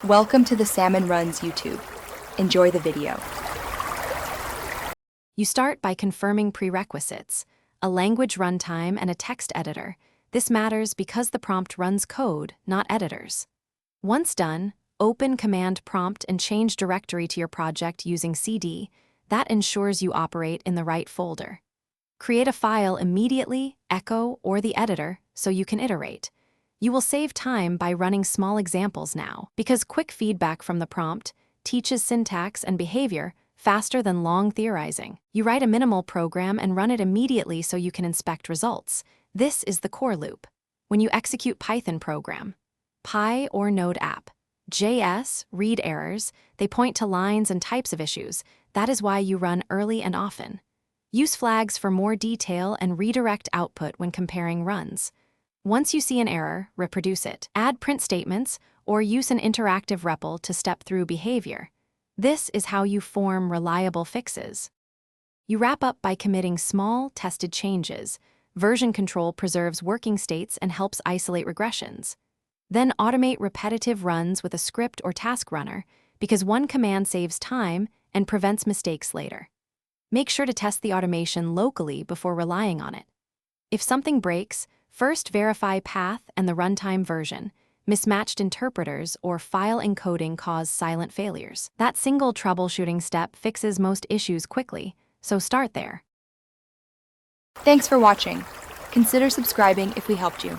Welcome to the Salmon Runs YouTube. Enjoy the video. You start by confirming prerequisites, a language runtime and a text editor. This matters because the prompt runs code, not editors. Once done, open Command Prompt and change directory to your project using CD. That ensures you operate in the right folder. Create a file immediately, echo, or the editor so you can iterate. You will save time by running small examples now, because quick feedback from the prompt teaches syntax and behavior faster than long theorizing. You write a minimal program and run it immediately so you can inspect results. This is the core loop. When you execute Python program, Py or Node app, JS, read errors, they point to lines and types of issues. That is why you run early and often. Use flags for more detail and redirect output when comparing runs. Once you see an error, reproduce it. Add print statements or use an interactive REPL to step through behavior. This is how you form reliable fixes. You wrap up by committing small, tested changes. Version control preserves working states and helps isolate regressions. Then automate repetitive runs with a script or task runner, because one command saves time and prevents mistakes later. Make sure to test the automation locally before relying on it. If something breaks, first verify path and the runtime version. Mismatched interpreters or file encoding cause silent failures. That single troubleshooting step fixes most issues quickly, so start there. Thanks for watching. Consider subscribing if we helped you.